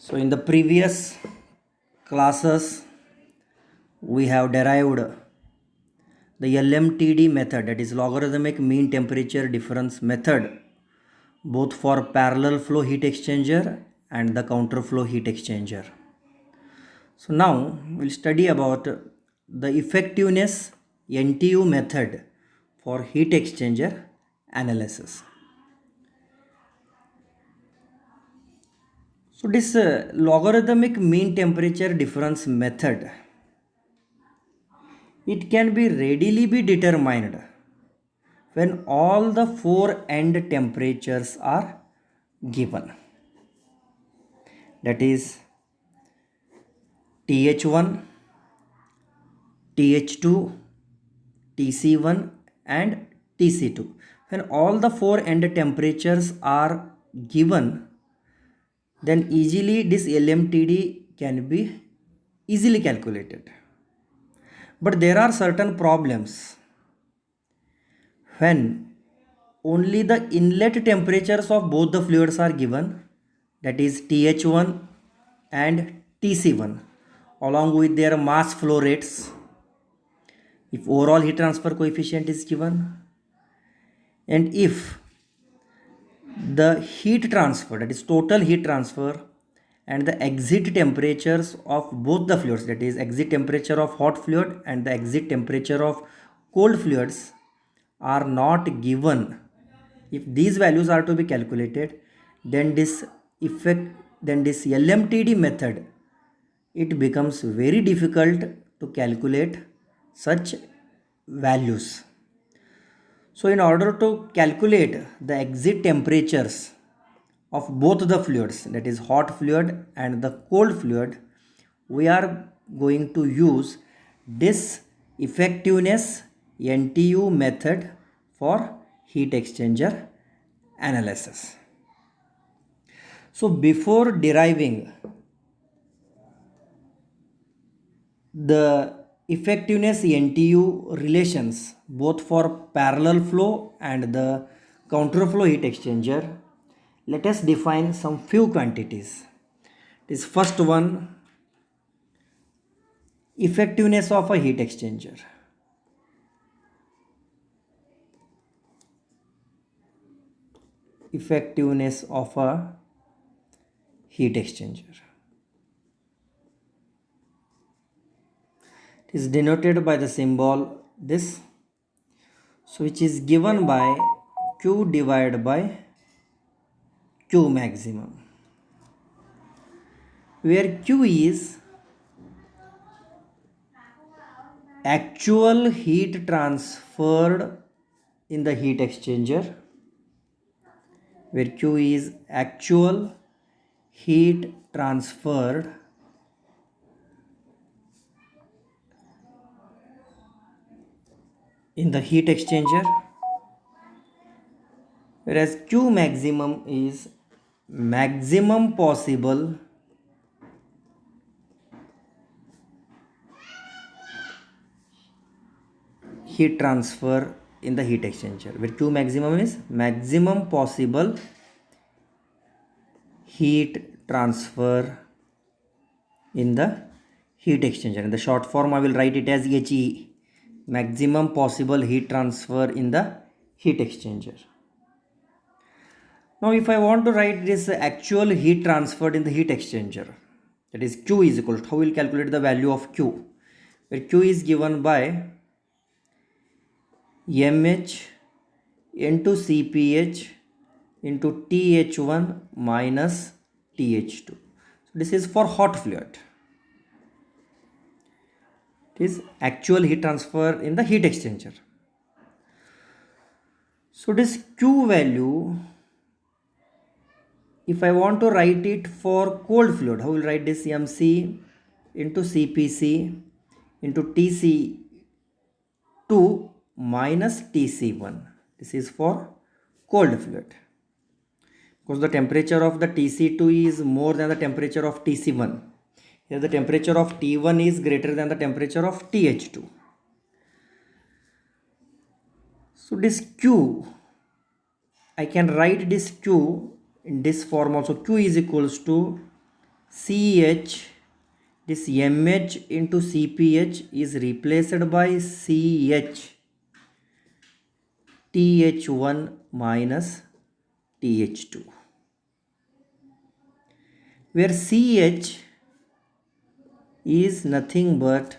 So in the previous classes we have derived the LMTD method, that is logarithmic mean temperature difference method, both for parallel flow heat exchanger and the counter flow heat exchanger. So now we'll study about the effectiveness NTU method for heat exchanger analysis. So this logarithmic mean temperature difference method, it can be readily be determined when all the four end temperatures are given, that is TH1, TH2, TC1 and TC2. When all the four end temperatures are given, then easily this LMTD can be easily calculated. But there are certain problems when only the inlet temperatures of both the fluids are given, that is TH1 and TC1, along with their mass flow rates, if overall heat transfer coefficient is given, and if the heat transfer, that is total heat transfer, and the exit temperatures of both the fluids, that is exit temperature of hot fluid and the exit temperature of cold fluids, are not given. If these values are to be calculated, then this LMTD method, it becomes very difficult to calculate such values. So in order to calculate the exit temperatures of both the fluids, that is hot fluid and the cold fluid, we are going to use this effectiveness NTU method for heat exchanger analysis. So before deriving the effectiveness NTU relations both for parallel flow and the counter flow heat exchanger, let us define some few quantities. This first one, effectiveness of a heat exchanger. Effectiveness of a heat exchanger. It is denoted by the symbol this, so which is given by Q divided by Q maximum, where Q is actual heat transferred in the heat exchanger, where Q is actual heat transferred in the heat exchanger, whereas Q maximum is maximum possible heat transfer in the heat exchanger, where Q maximum is maximum possible heat transfer in the heat exchanger. In the short form I will write it as HE, maximum possible heat transfer in the heat exchanger. Now if I want to write this actual heat transferred in the heat exchanger, that is Q is equal to, how we will calculate the value of Q, where Q is given by mH into Cph into TH1 minus TH2. So this is for hot fluid. It is actual heat transfer in the heat exchanger. So this Q value, if I want to write it for cold fluid, how will write this? MC into Cpc into Tc2 minus Tc1. This is for cold fluid, because the temperature of the Tc2 is more than the temperature of Tc1. Here the temperature of T1 is greater than the temperature of TH2. So this Q, I can write this Q in this form also. Q is equals to CH, this MH into CpH is replaced by CH, TH1 minus TH2, where CH is nothing but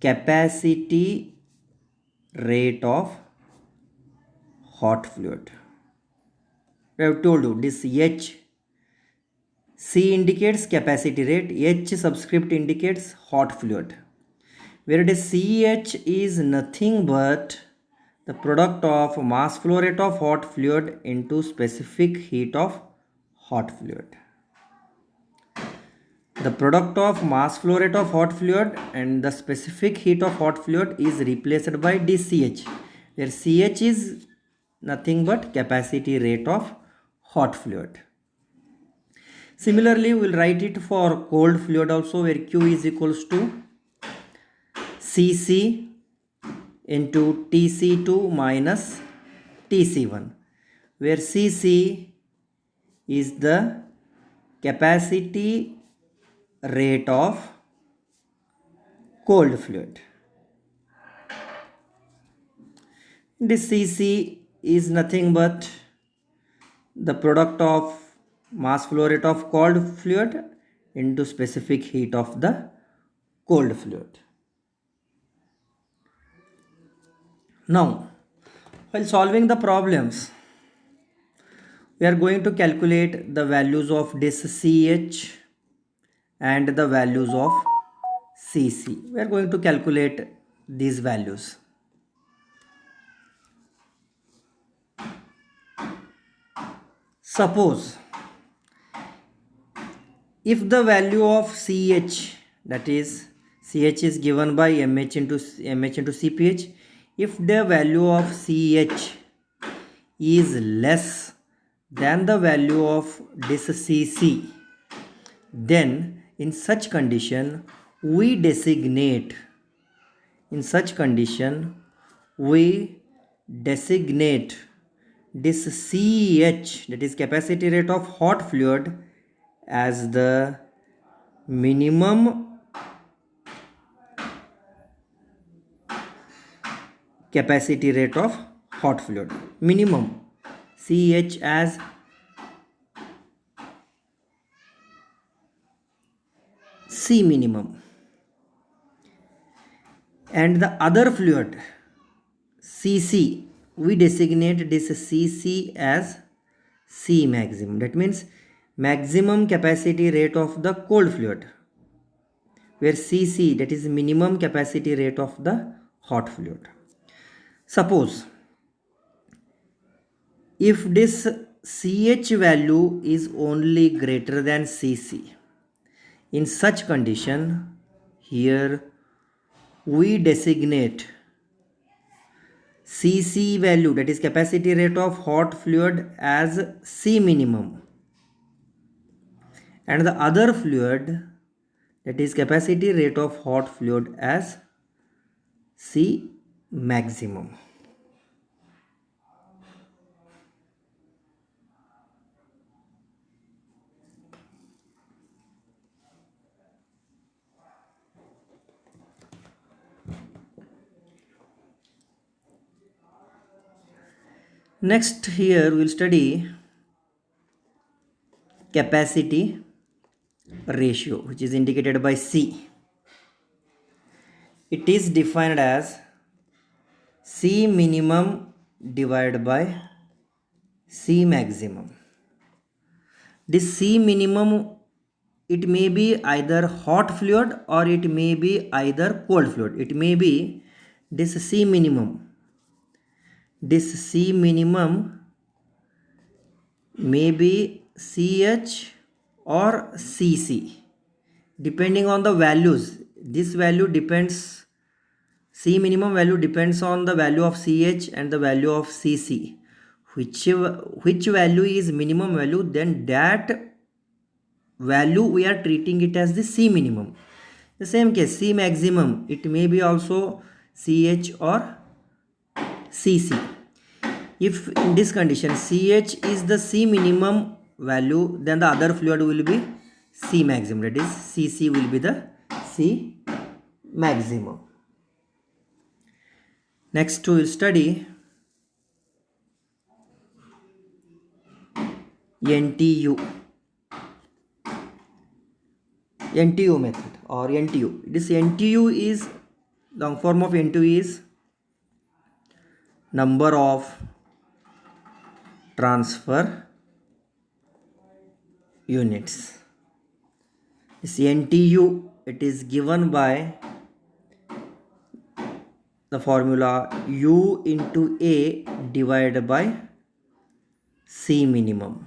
capacity rate of hot fluid. I have told you this H, C indicates capacity rate, H subscript indicates hot fluid, where it is CH is nothing but the product of mass flow rate of hot fluid into specific heat of hot fluid. The product of mass flow rate of hot fluid and the specific heat of hot fluid is replaced by dCH, where CH is nothing but capacity rate of hot fluid. Similarly, we will write it for cold fluid also, where Q is equals to Cc into Tc2 minus Tc1, where Cc is the capacity rate of cold fluid. This Cc is nothing but the product of mass flow rate of cold fluid into specific heat of the cold fluid. Now, while solving the problems, we are going to calculate the values of this CH and the values of Cc. We are going to calculate these values. Suppose if the value of CH, that is CH is given by MH into CpH, if the value of CH is less than the value of this Cc, then in such condition we designate this CH, that is capacity rate of hot fluid, as the minimum capacity rate of hot fluid. Minimum, CH as C minimum, and the other fluid Cc, we designate this Cc as C maximum. That means maximum capacity rate of the cold fluid, where Cc, that is minimum capacity rate of the hot fluid. Suppose if this CH value is only greater than Cc, in such condition here we designate Cc value, that is capacity rate of hot fluid, as C minimum, and the other fluid, that is capacity rate of hot fluid, as C maximum. Next, here we will study capacity ratio, which is indicated by C. It is defined as C minimum divided by C maximum. This C minimum, it may be either hot fluid or it may be either cold fluid. It may be this C minimum. This C minimum may be CH or Cc, depending on the values. This value depends, C minimum value depends on the value of CH and the value of Cc. Which value is minimum value, then that value we are treating it as the C minimum. The same case, C maximum, it may be also CH or Cc. If in this condition CH is the C minimum value, then the other fluid will be C maximum, that is Cc will be the C maximum. Next we will study NTU method or NTU. This NTU is, the long form of NTU is number of transfer units. This NTU, it is given by the formula U into A divided by C minimum,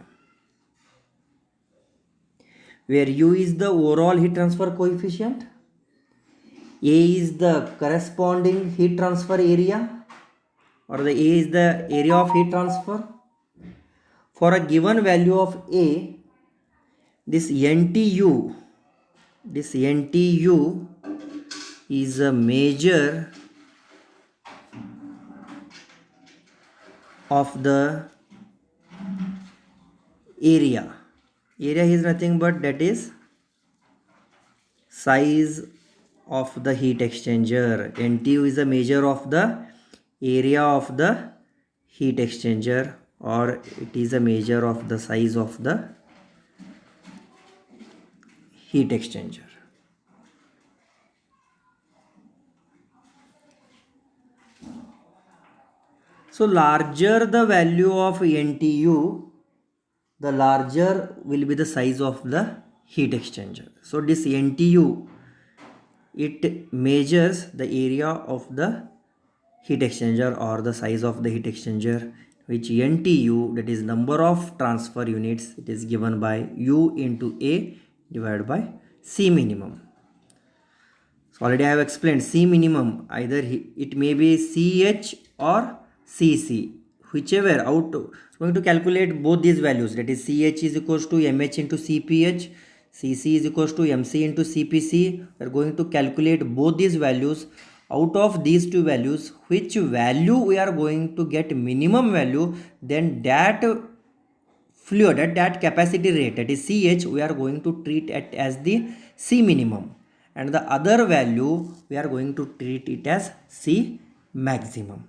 where U is the overall heat transfer coefficient, A is the corresponding heat transfer area, or the A is the area of heat transfer. For a given value of A, this NTU is a measure of the area. Area is nothing but that is size of the heat exchanger. NTU is a measure of the area of the heat exchanger, or it is a measure of the size of the heat exchanger. So larger the value of NTU, the larger will be the size of the heat exchanger. So this NTU, it measures the area of the heat exchanger or the size of the heat exchanger, which NTU, that is number of transfer units, it is given by U into A divided by C minimum. So already I have explained C minimum, either it may be CH or Cc, whichever out. Going to calculate both these values, that is CH is equals to MH into CPH, Cc is equals to MC into CPC. We are going to calculate both these values. Out of these two values, which value we are going to get minimum value, then that fluid at that capacity rate, that is CH, we are going to treat it as the C minimum, and the other value we are going to treat it as C maximum.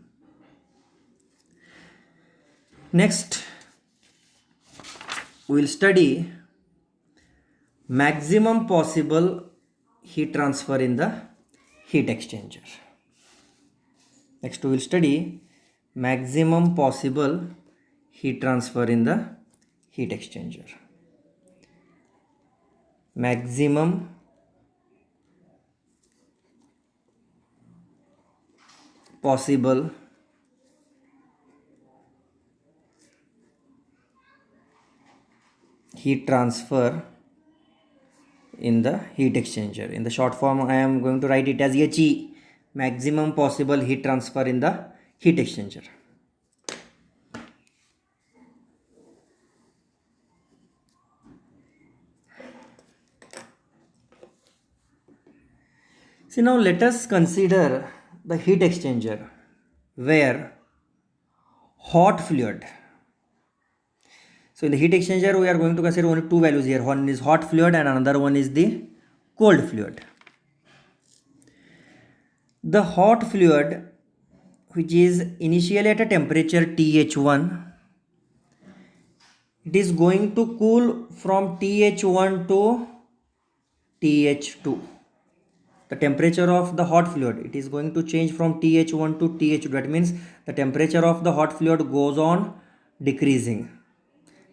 Next, we will study maximum possible heat transfer in the heat exchanger. Next, we will study maximum possible heat transfer in the heat exchanger. Maximum possible heat transfer in the heat exchanger. In the short form, I am going to write it as HE, maximum possible heat transfer in the heat exchanger. See, now let us consider the heat exchanger where hot fluid. So in the heat exchanger, we are going to consider only two values here. One is hot fluid and another one is the cold fluid. The hot fluid, which is initially at a temperature TH1, it is going to cool from TH1 to TH2. The temperature of the hot fluid, it is going to change from TH1 to TH2. That means the temperature of the hot fluid goes on decreasing.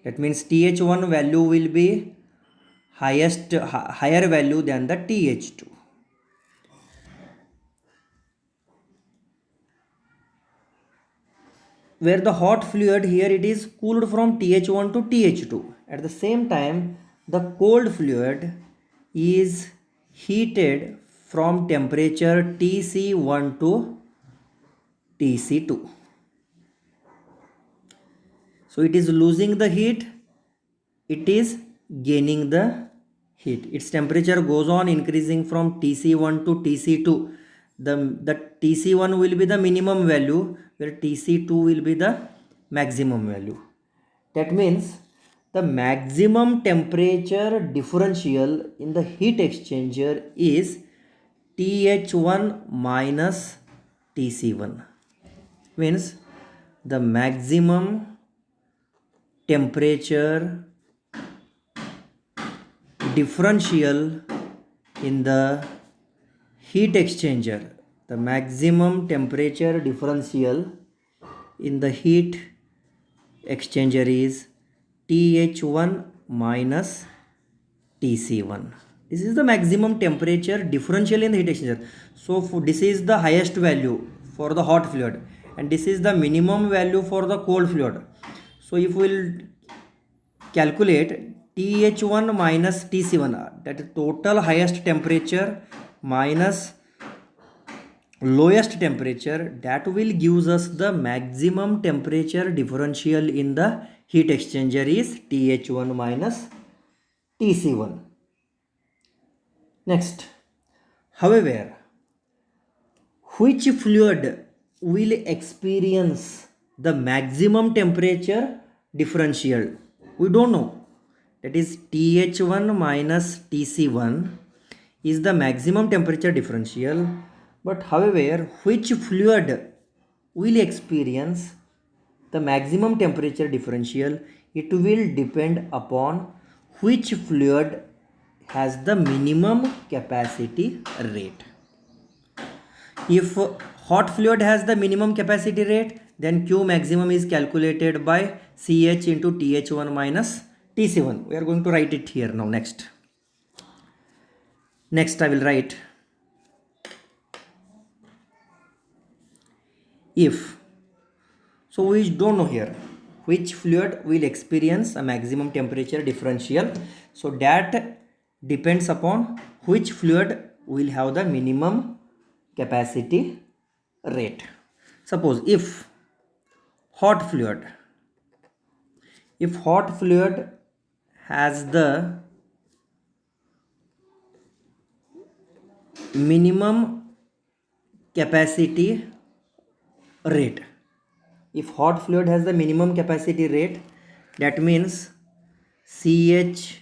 That means TH1 value will be higher value than the TH2. Where the hot fluid here, it is cooled from TH1 to TH2. At the same time, the cold fluid is heated from temperature TC1 to TC2. So it is losing the heat, it is gaining the heat. Its temperature goes on increasing from TC1 to TC2. The TC1 will be the minimum value, where TC2 will be the maximum value. That means the maximum temperature differential in the heat exchanger is TH1 minus TC1. Means the maximum temperature differential in the heat exchanger, the maximum temperature differential in the heat exchanger is TH1 minus TC1. This is the maximum temperature differential in the heat exchanger. So this is the highest value for the hot fluid and this is the minimum value for the cold fluid. So if we will calculate TH1 minus TC1, that is total highest temperature minus lowest temperature, that will gives us the maximum temperature differential in the heat exchanger is TH1 minus TC1. Next, however, which fluid will experience the maximum temperature differential? We don't know. That is TH1 minus TC1 is the maximum temperature differential. But however, which fluid will experience the maximum temperature differential? It will depend upon which fluid has the minimum capacity rate. If hot fluid has the minimum capacity rate, then Q maximum is calculated by CH into TH1 minus TC1. We are going to write it here now. Next I will write if. So we don't know here which fluid will experience a maximum temperature differential. So that depends upon which fluid will have the minimum capacity rate. Suppose if hot fluid has the minimum capacity rate, if hot fluid has the minimum capacity rate, that means CH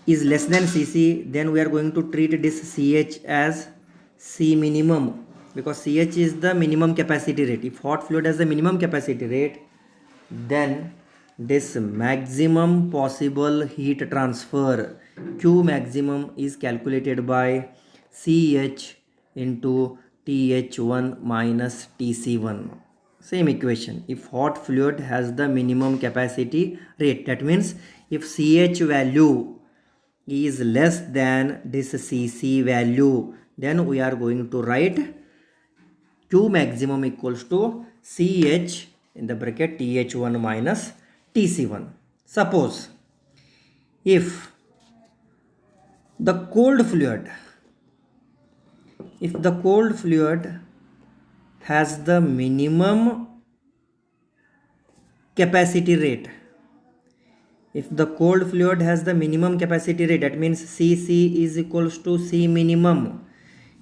is less than CC, then we are going to treat this CH as C minimum, because CH is the minimum capacity rate. If hot fluid has the minimum capacity rate, then this maximum possible heat transfer Q maximum is calculated by CH into TH1 minus TC1. Same equation. If hot fluid has the minimum capacity rate, that means if CH value is less than this CC value, then we are going to write Q maximum equals to CH in the bracket TH1 minus TC1. Suppose if the cold fluid has the minimum capacity rate, that means CC is equals to C minimum.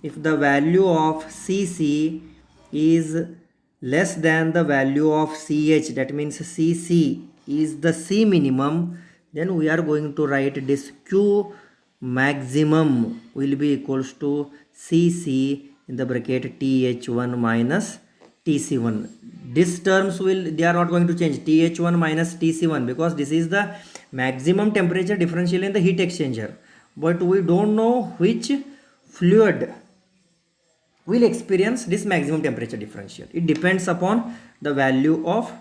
If the value of CC is less than the value of CH, that means CC is the C minimum, then we are going to write this Q maximum will be equals to CC in the bracket TH1 minus TC1. These terms they are not going to change, TH1 minus TC1, because this is the maximum temperature differential in the heat exchanger. But we don't know which fluid will experience this maximum temperature differential. It depends upon the value of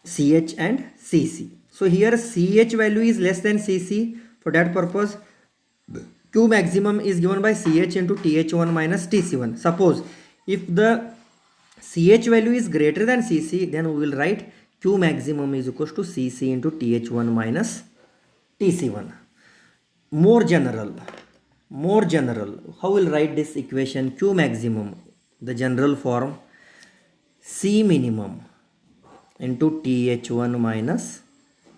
CH and CC. So here CH value is less than CC. For that purpose, Q maximum is given by CH into TH1 minus TC1. Suppose if the CH value is greater than CC, then we will write Q maximum is equals to CC into TH1 minus TC1. More general, how will write this equation? Q maximum, the general form, C minimum into TH1 minus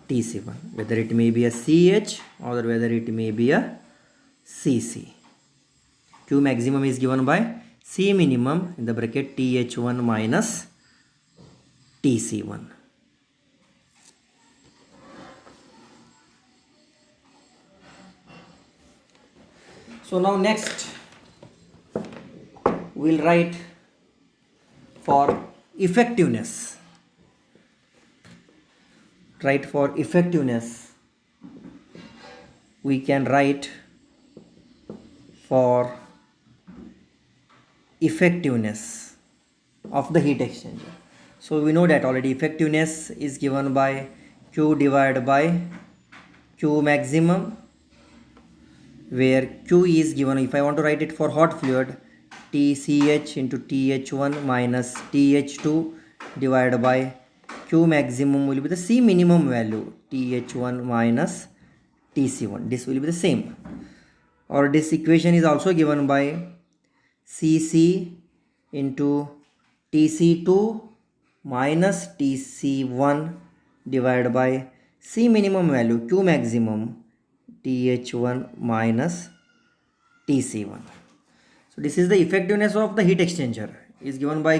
TC1, whether it may be a CH or whether it may be a CC. Q maximum is given by C minimum in the bracket TH1 minus TC1. So now next we'll write for effectiveness. Right, for effectiveness we can write for effectiveness of the heat exchanger. So we know that already effectiveness is given by Q divided by Q maximum, where Q is given, if I want to write it for hot fluid, TCH into TH1 minus TH2 divided by Q maximum will be the C minimum value, TH1 minus TC1. This will be the same. Or this equation is also given by Cc into Tc2 minus Tc1 divided by C minimum value, Q maximum, Th1 minus Tc1. So this is the effectiveness of the heat exchanger is given by